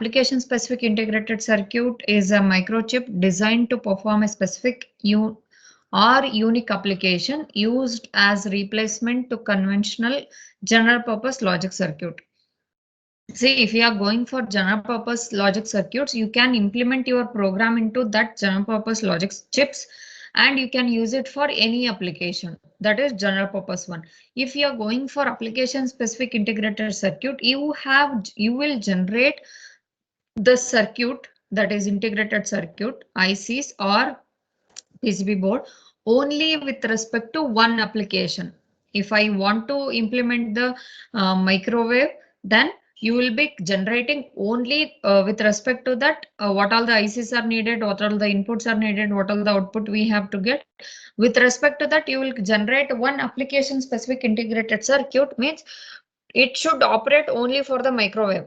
Application specific integrated circuit is a microchip designed to perform a specific or unique application used as replacement to conventional general purpose logic circuit. See, if you are going for general purpose logic circuits, you can implement your program into that general purpose logic chips and you can use it for any application. That is general purpose one. If you are going for application specific integrated circuit, you will generate the circuit, that is integrated circuit, ICs or PCB board, only with respect to one application. If I want to implement the microwave, then you will be generating only with respect to that what all the ICs are needed, what all the inputs are needed, what all the output we have to get. With respect to that, you will generate one application specific integrated circuit, means it should operate only for the microwave.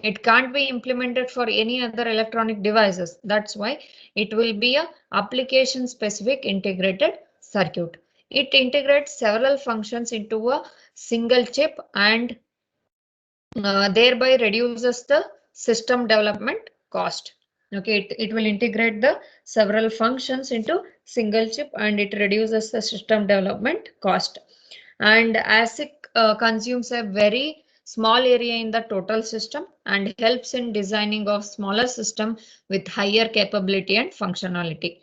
It can't be implemented for any other electronic devices. That's why it will be a application specific integrated circuit. It integrates several functions into a single chip and thereby reduces the system development cost. Okay, it will integrate the several functions into single chip and it reduces the system development cost. And ASIC consumes a very small area in the total system and helps in designing of smaller system with higher capability and functionality.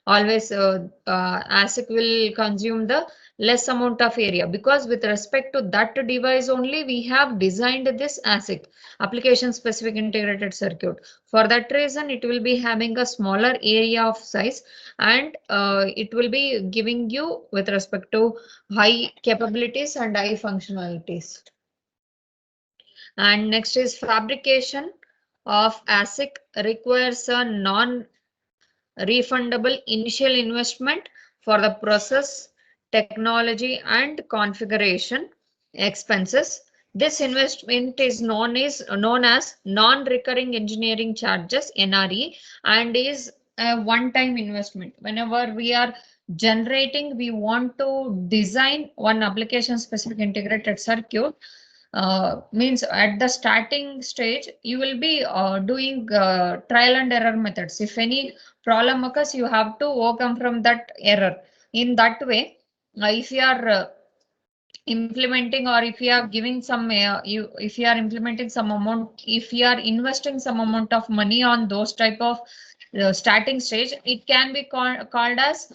Always ASIC will consume the less amount of area, because with respect to that device only we have designed this ASIC, application specific integrated circuit. For that reason it will be having a smaller area of size and it will be giving you with respect to high capabilities and high functionalities. And next is fabrication of ASIC requires a non-refundable initial investment for the process, technology and configuration expenses. This investment is known as non-recurring engineering charges, NRE, and is a one-time investment. Whenever we are generating, we want to design one application specific integrated circuit, means at the starting stage you will be doing trial and error methods. If any problem occurs, you have to overcome from that error. In that way, if you are implementing, or if you are giving some if you are implementing some amount, if you are investing some amount of money on those type of starting stage, it can be called as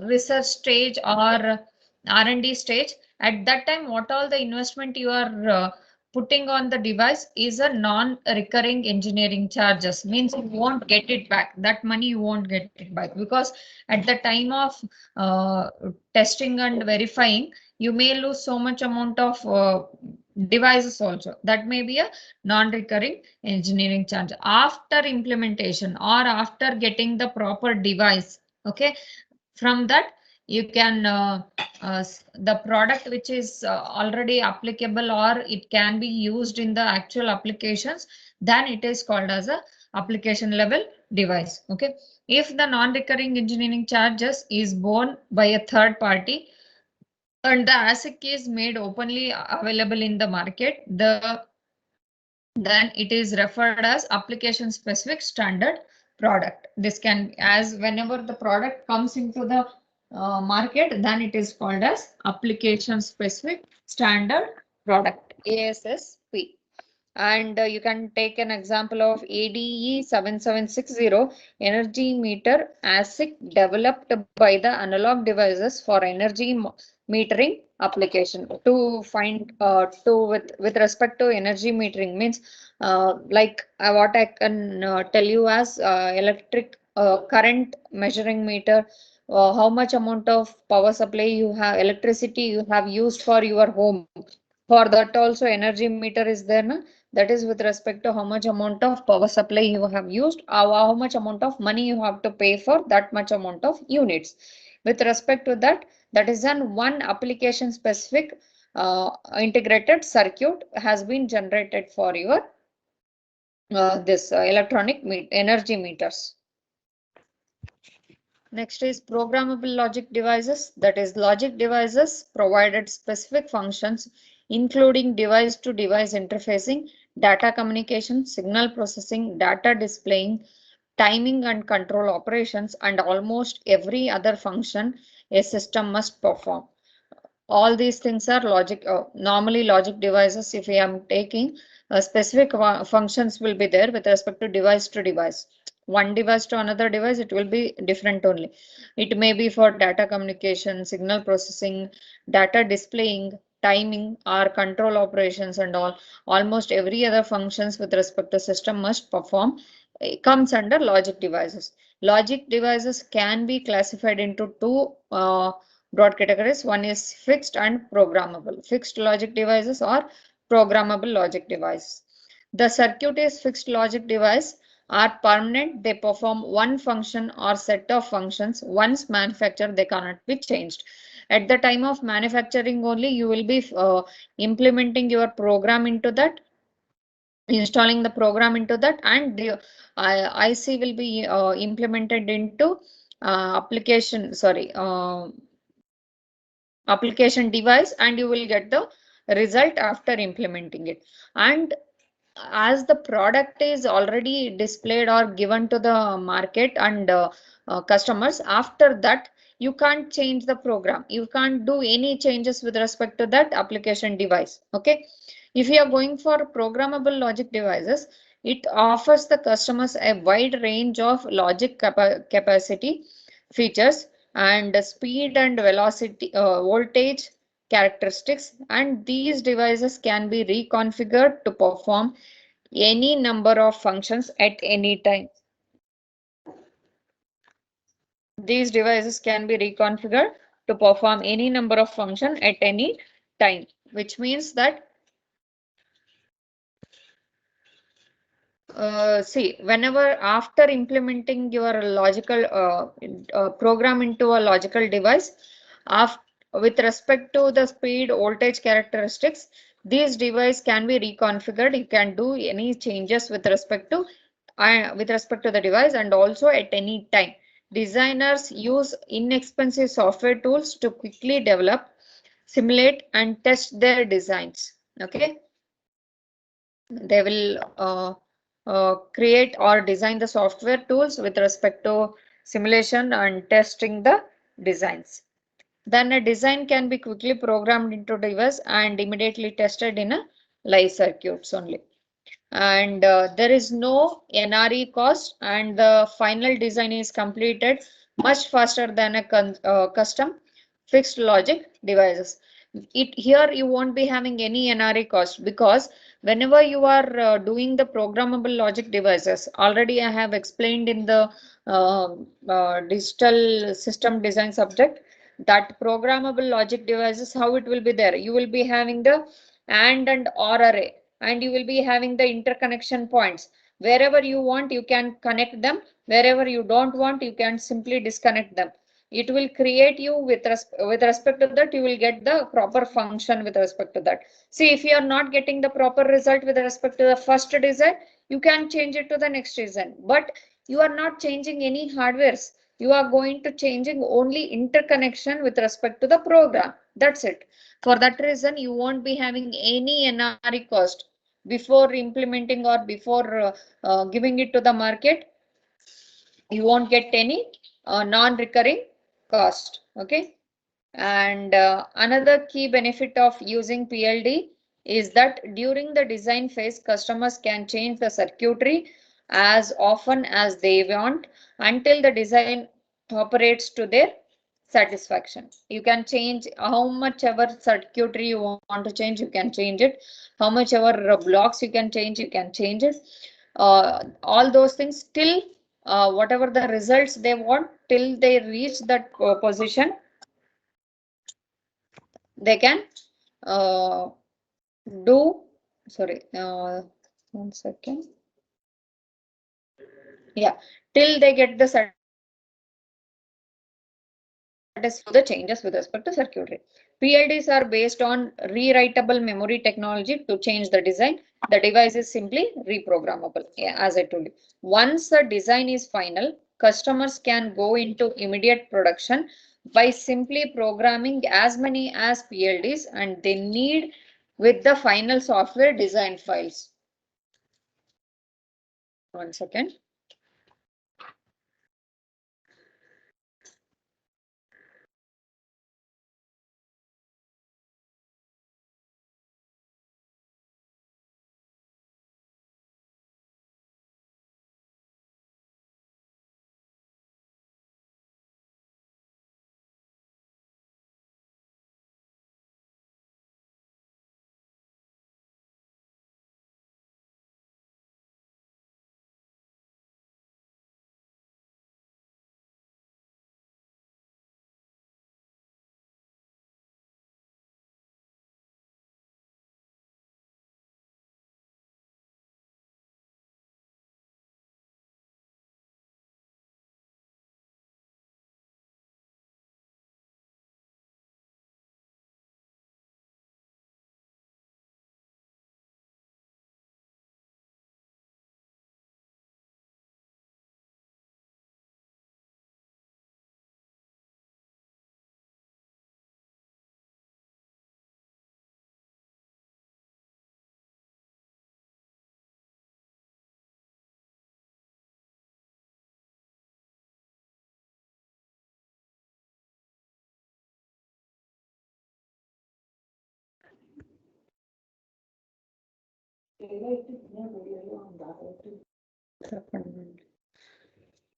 research stage or R&D stage. At that time, what all the investment you are putting on the device is a non-recurring engineering charges, means you won't get it back. That money you won't get it back, because at the time of testing and verifying, you may lose so much amount of devices also. That may be a non-recurring engineering charge after implementation or after getting the proper device. Okay, from that you can the product which is already applicable or it can be used in the actual applications, then it is called as a application level device. Okay, if the non-recurring engineering charges is borne by a third party and the ASIC is made openly available in the market, then it is referred as application specific standard product. This can, as whenever the product comes into the market, then it is called as application specific standard product, ASSP. And you can take an example of ADE 7760 energy meter ASIC developed by the Analog Devices for energy metering application. To find with respect to energy metering, means what I can tell you as electric current measuring meter, how much amount of power supply you have, electricity you have used for your home. For that also energy meter is there, na? That is with respect to how much amount of power supply you have used, or how much amount of money you have to pay for that much amount of units. With respect to that, that is an one application specific integrated circuit has been generated for your this electronic energy meters. Next is programmable logic devices. That is, logic devices provided specific functions including device to device interfacing, data communication, signal processing, data displaying, timing and control operations, and almost every other function a system must perform. All these things are logic, normally logic devices. If I am taking specific functions will be there with respect to device. One device to another device, it will be different only. It may be for data communication, signal processing, data displaying, timing or control operations and all. Almost every other functions with respect to system must perform comes under logic devices. Logic devices can be classified into two broad categories. One is fixed and programmable. Fixed logic devices or programmable logic devices. The circuit is fixed logic device are permanent. They perform one function or set of functions. Once manufactured, they cannot be changed. At the time of manufacturing only, you will be implementing your program into that, installing the program into that, and the IC will be implemented into application device, and you will get the result after implementing it. And as the product is already displayed or given to the market and customers, after that you can't change the program, you can't do any changes with respect to that application device. Okay, if you are going for programmable logic devices, it offers the customers a wide range of logic capacity features and speed and velocity, voltage characteristics, and these devices can be reconfigured to perform any number of functions at any time. These devices can be reconfigured to perform any number of functions at any time, which means that see, whenever after implementing your logical program into a logical device, after, with respect to the speed voltage characteristics, these device can be reconfigured. You can do any changes with respect to the device, and also at any time. Designers use inexpensive software tools to quickly develop, simulate and test their designs. Okay, they will create or design the software tools with respect to simulation and testing the designs. Then a design can be quickly programmed into device and immediately tested in a live circuits only. And there is no NRE cost, and the final design is completed much faster than a custom fixed logic devices. It here you won't be having any NRE cost, because whenever you are doing the programmable logic devices, already I have explained in the digital system design subject, that programmable logic devices, how it will be there. You will be having the and or array, and you will be having the interconnection points. Wherever you want, you can connect them. Wherever you don't want, you can simply disconnect them. It will create you with respect to that, you will get the proper function with respect to that. See, if you are not getting the proper result with respect to the first design, you can change it to the next design, but you are not changing any hardwares. You are going to changing only interconnection with respect to the program. That's it. For that reason, you won't be having any NRE cost before implementing or before giving it to the market. You won't get any non-recurring cost. Okay. And another key benefit of using PLD is that during the design phase, customers can change the circuitry as often as they want until the design operates to their satisfaction. You can change how much ever circuitry you want to change, you can change it. How much ever blocks you can change, you can change it. All those things till whatever the results they want, till they reach that position, they can uh, do, sorry, 1 second. Yeah, till they get the the changes with respect to circuitry. PLDs are based on rewritable memory technology to change the design. The device is simply reprogrammable, yeah, as I told you. Once the design is final, customers can go into immediate production by simply programming as many as PLDs and they need with the final software design files. 1 second.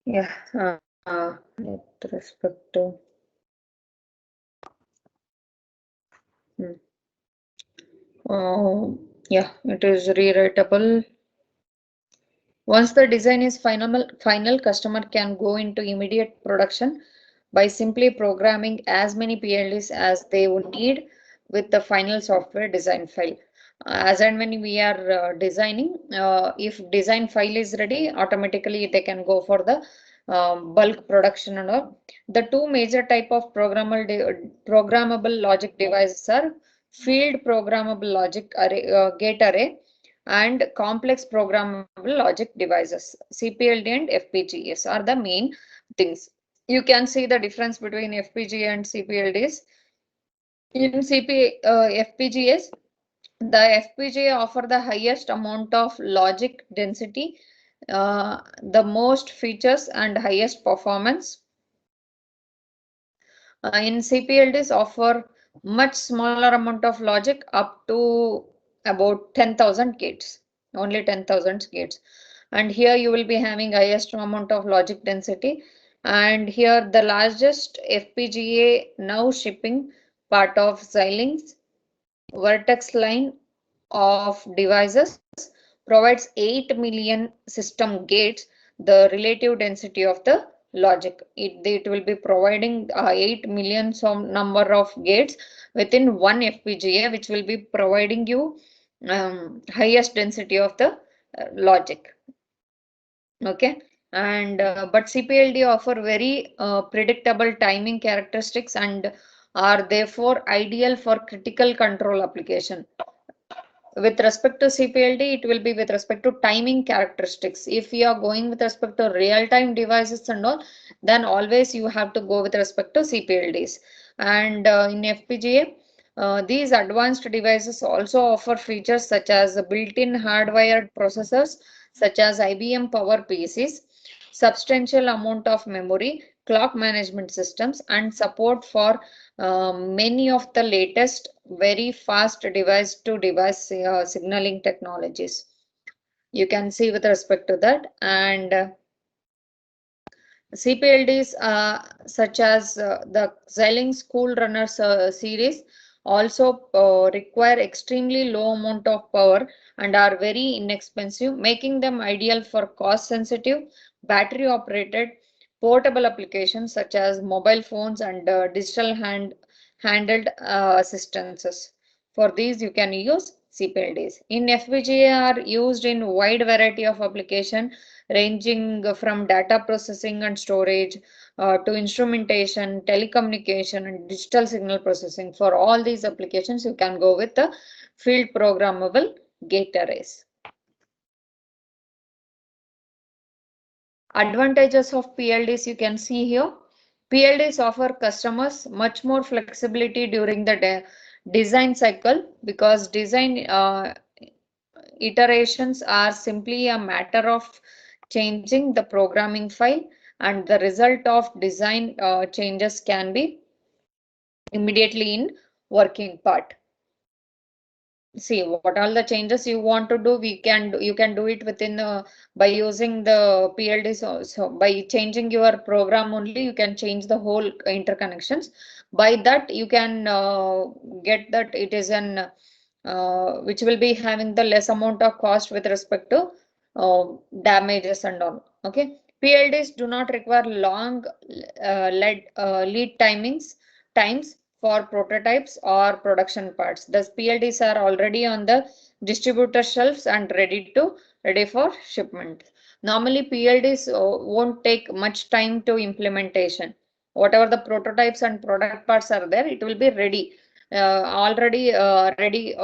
Yeah, with respect to yeah, it is rewritable. Once the design is final, customer can go into immediate production by simply programming as many PLDs as they would need with the final software design file. As and when we are designing, if design file is ready, automatically they can go for the bulk production and all. The two major type of programmable logic devices are field programmable logic array, gate array, and complex programmable logic devices. CPLD and FPGAs are the main things. You can see the difference between FPGA and CPLDs. In FPGAs, the FPGA offer the highest amount of logic density, the most features and highest performance. In CPLDs offer much smaller amount of logic up to about 10,000 gates, only 10,000 gates. And here you will be having highest amount of logic density. And here the largest FPGA now shipping part of Xilinx Vertex line of devices provides 8 million system gates, the relative density of the logic. It will be providing 8 million some number of gates within one FPGA, which will be providing you highest density of the logic. Okay. And but CPLD offer very predictable timing characteristics and are therefore ideal for critical control application. With respect to CPLD, it will be with respect to timing characteristics. If you are going with respect to real-time devices and all, then always you have to go with respect to CPLDs. And in FPGA, these advanced devices also offer features such as built-in hardwired processors, such as IBM Power PCs, substantial amount of memory, clock management systems, and support for many of the latest very fast device to device signaling technologies. You can see with respect to that. And CPLDs such as the Xilinx Cool Runners series also require extremely low amount of power and are very inexpensive, making them ideal for cost sensitive, battery operated, portable applications such as mobile phones and digital handled assistants. For these you can use CPLDs. In FPGA are used in wide variety of application ranging from data processing and storage to instrumentation, telecommunication, and digital signal processing. For all these applications, you can go with the field programmable gate arrays. Advantages of PLDs you can see here. PLDs offer customers much more flexibility during the design cycle because design iterations are simply a matter of changing the programming file, and the result of design changes can be immediately in working part. See what all the changes you want to do, you can do it within by using the PLD. So by changing your program only, you can change the whole interconnections. By that you can get that it is an which will be having the less amount of cost with respect to damages and all. Okay, PLDs do not require long lead times for prototypes or production parts. The PLDs are already on the distributor shelves and ready for shipment. Normally PLDs won't take much time to implementation. Whatever the prototypes and product parts are there, it will be ready already ready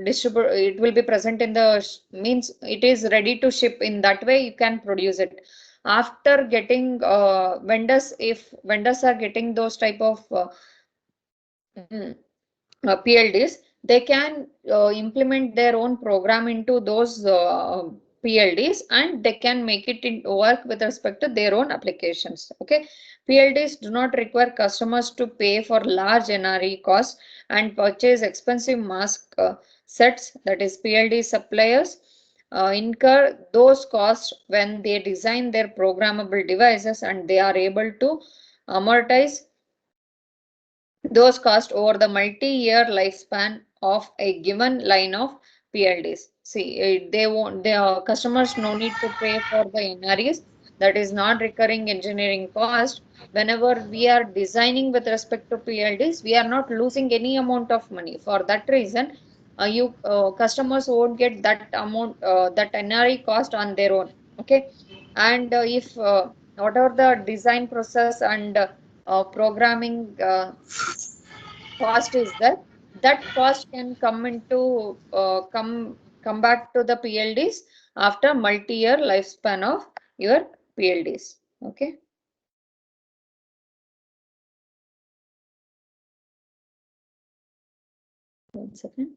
distribute. It will be present in the means it is ready to ship. In that way you can produce it. After getting vendors, if vendors are getting those type of PLDs, they can implement their own program into those PLDs, and they can make it in work with respect to their own applications. Okay, PLDs do not require customers to pay for large NRE costs and purchase expensive mask sets. That is, PLD suppliers incur those costs when they design their programmable devices, and they are able to amortize those costs over the multi-year lifespan of a given line of PLDs. See, the customers no need to pay for the NREs. That is not recurring engineering cost. Whenever we are designing with respect to PLDs, we are not losing any amount of money. For that reason, you customers won't get that amount, that NRE cost on their own. Okay, and if whatever the design process and programming cost is that, that cost can come into come back to the PLDs after multi-year lifespan of your PLDs. Okay, 1 second.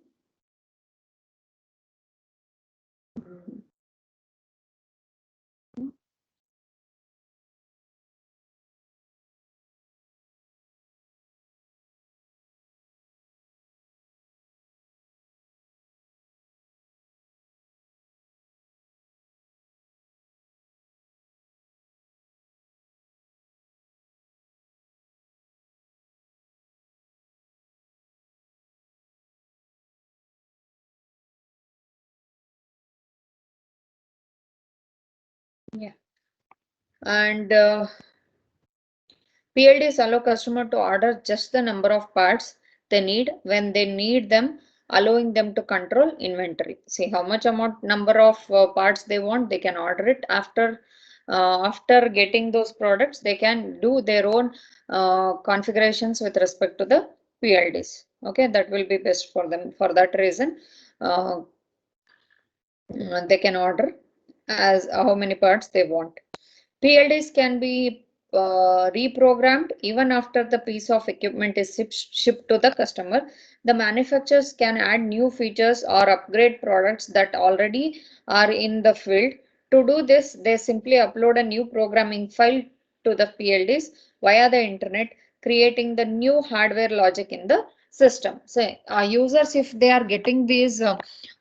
Yeah, and PLDs allow customer to order just the number of parts they need when they need them, allowing them to control inventory. See how much amount number of parts they want, they can order it. After getting those products, they can do their own configurations with respect to the PLDs. Okay, that will be best for them. For that reason, uh, they can order as how many parts they want. PLDs can be reprogrammed even after the piece of equipment is shipped to the customer. The manufacturers can add new features or upgrade products that already are in the field. To do this, they simply upload a new programming file to the PLDs via the internet, creating the new hardware logic in the system. So, users, if they are getting these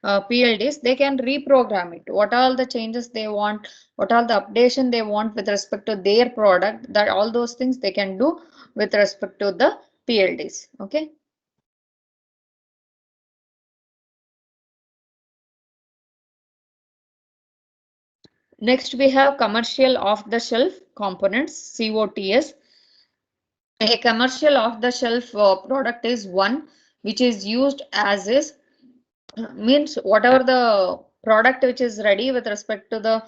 PLDs, they can reprogram it. What all the changes they want, what all the updation they want with respect to their product, that all those things they can do with respect to the PLDs. Okay. Next we have commercial off-the-shelf components, COTS. A commercial off-the-shelf product is one which is used as is, means whatever the product which is ready with respect to the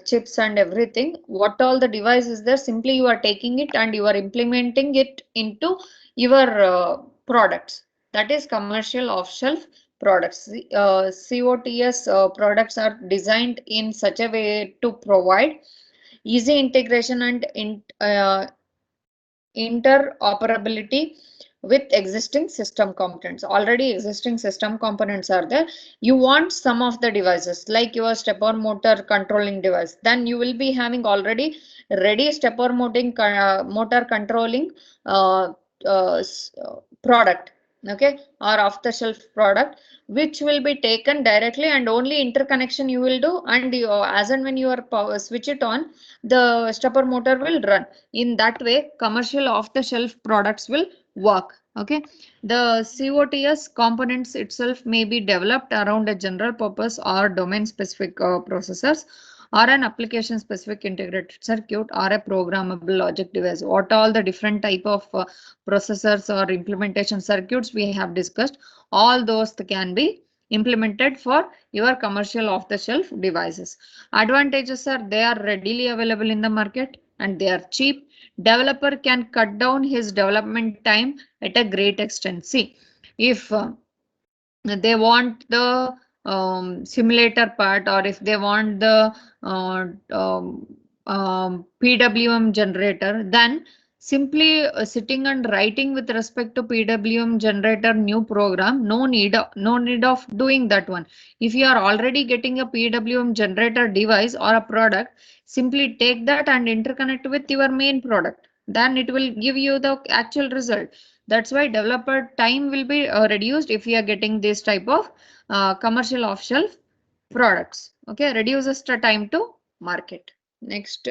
chips and everything, what all the device is there, simply you are taking it and you are implementing it into your products. That is commercial off-shelf products. COTS products are designed in such a way to provide easy integration and interoperability with existing system components. Already existing system components are there. You want some of the devices like your stepper motor controlling device. Then you will be having already ready stepper motor controlling uh, product, okay, or off the shelf product, which will be taken directly and only interconnection you will do, and you, as and when you are power switch it on, the stepper motor will run. In that way, commercial off the shelf products will work. Okay, the COTS components itself may be developed around a general purpose or domain specific processors, or an application specific integrated circuit, or a programmable logic device. What all the different type of processors or implementation circuits we have discussed, all those can be implemented for your commercial off the shelf devices. Advantages are they are readily available in the market and they are cheap. Developer can cut down his development time at a great extent. See, if they want the simulator part, or if they want the PWM generator, then simply sitting and writing with respect to PWM generator new program, no need of doing that one. If you are already getting a PWM generator device or a product, simply take that and interconnect with your main product, then it will give you the actual result. That's why developer time will be reduced if you are getting this type of commercial off-shelf products. Okay, reduces the time to market. Next,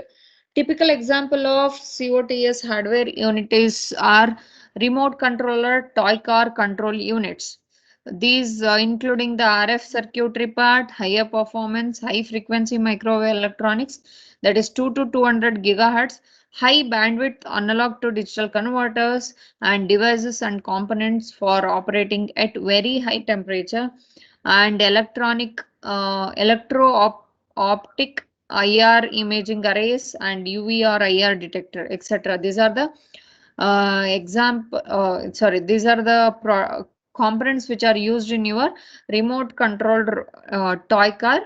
typical example of COTS hardware units are remote controller toy car control units. These including the RF circuitry part, higher performance, high frequency microwave electronics, that is 2 to 200 gigahertz, high bandwidth analog to digital converters, and devices and components for operating at very high temperature, and electronic optic IR imaging arrays, and UV or IR detector, etc. These are the these are the components which are used in your remote controlled toy car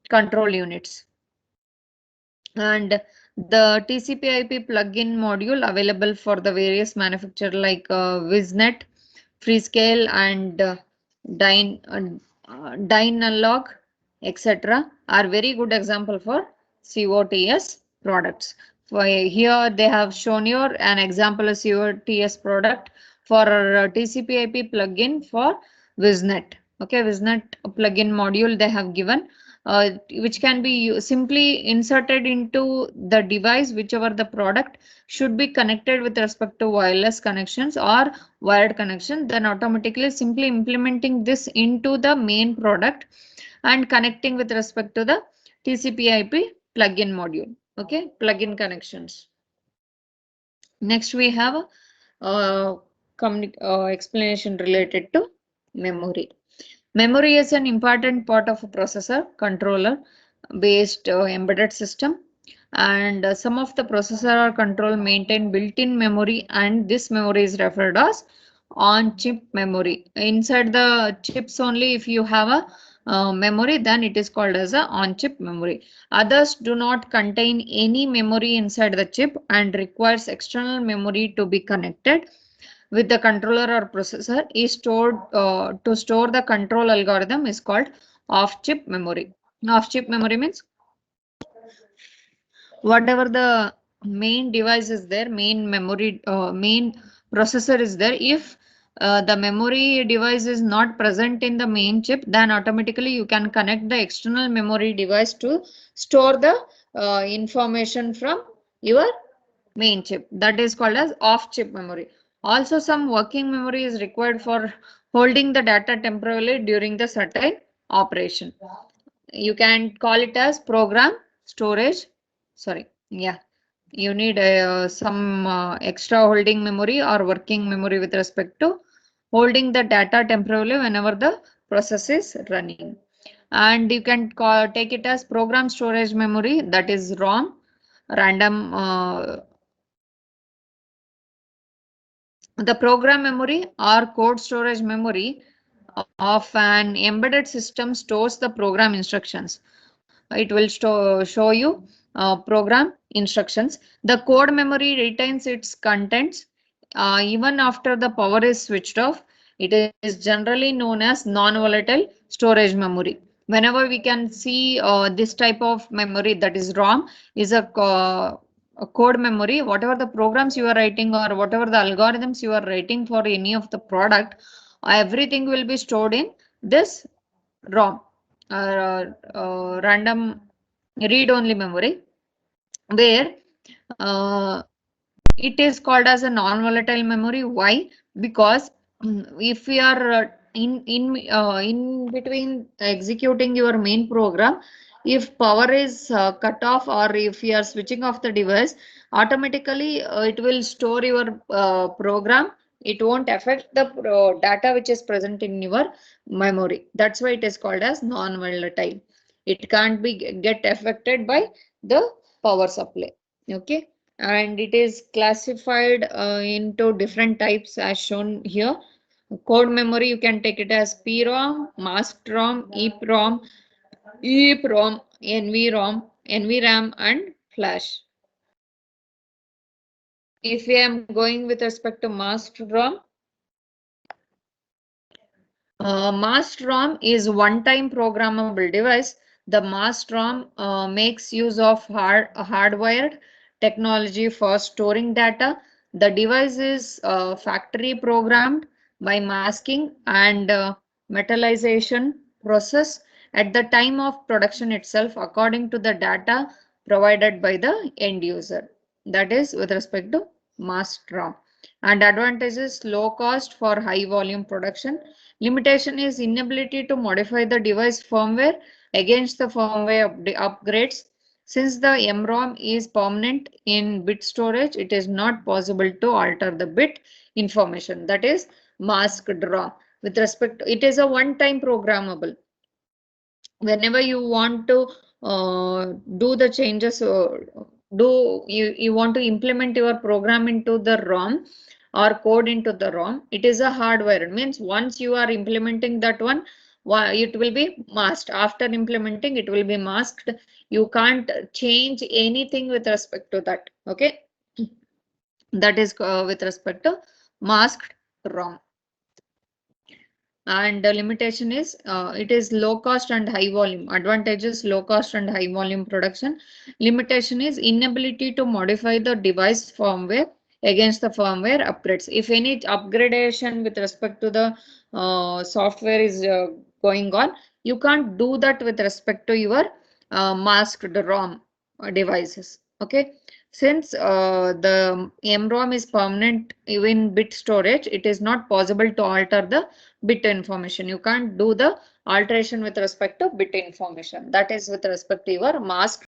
control units. And the TCP/IP plugin module available for the various manufacturer like Viznet, Freescale, and Dynalog, etc. are very good example for COTS products. For here they have shown you an example of COTS product for TCP/IP plugin for Viznet. Okay, Viznet plugin module they have given, which can be simply inserted into the device, whichever the product should be connected with respect to wireless connections or wired connection, then automatically simply implementing this into the main product and connecting with respect to the TCP/IP plugin module. Okay, plugin connections. Next we have explanation related to memory. Memory is an important part of a processor controller based embedded system, and some of the processor or control maintain built-in memory, and this memory is referred as on-chip memory. Inside the chips only, if you have a memory, then it is called as a on-chip memory. Others do not contain any memory inside the chip and requires external memory to be connected with the controller or processor is stored to store the control algorithm is called off-chip memory. Off-chip memory means whatever the main device is there, main memory, main processor is there. If the memory device is not present in the main chip, then automatically you can connect the external memory device to store the information from your main chip. That is called as off-chip memory. Also, some working memory is required for holding the data temporarily during the certain operation. You can call it as program storage. Sorry, yeah. You need some extra holding memory or working memory with respect to holding the data temporarily whenever the process is running. And you can take it as program storage memory, that is ROM, random the program memory or code storage memory of an embedded system stores the program instructions. It will show you program instructions. The code memory retains its contents even after the power is switched off, it is generally known as non-volatile storage memory. Whenever we can see this type of memory, that is ROM, is a code memory. Whatever the programs you are writing or whatever the algorithms you are writing for any of the product, everything will be stored in this ROM, random read-only memory, where uh, it is called as a non-volatile memory. Why? Because if we are in between executing your main program, if power is cut off or if you are switching off the device, automatically it will store your program. It won't affect the data which is present in your memory. That's why it is called as non-volatile. It can't be get affected by the power supply. Okay, and it is classified into different types as shown here. Code memory, you can take it as PROM, masked ROM, EEPROM, EEPROM, NVROM, NVRAM, and flash. If I am going with respect to masked ROM, masked ROM is one-time programmable device. The masked ROM makes use of hardwired technology for storing data. The device is factory programmed by masking and metallization process at the time of production itself according to the data provided by the end user. That is with respect to masked ROM. And advantages: low cost for high volume production. Limitation is inability to modify the device firmware against the firmware upgrades. Since the MROM is permanent in bit storage, it is not possible to alter the bit information. That is masked ROM. With respect to, it is a one-time programmable. Whenever you want to do the changes, you want to implement your program into the ROM or code into the ROM, it is a hardware. It means once you are implementing that one, it will be masked. After implementing, it will be masked. You can't change anything with respect to that. Okay, that is with respect to masked ROM. And the limitation is it is low cost and high volume. Advantages: low cost and high volume production. Limitation is inability to modify the device firmware against the firmware upgrades. If any upgradation with respect to the software is going on, you can't do that with respect to your masked ROM devices. Okay, since the MROM is permanent even bit storage, it is not possible to alter the bit information. You can't do the alteration with respect to bit information. That is with respect to your mask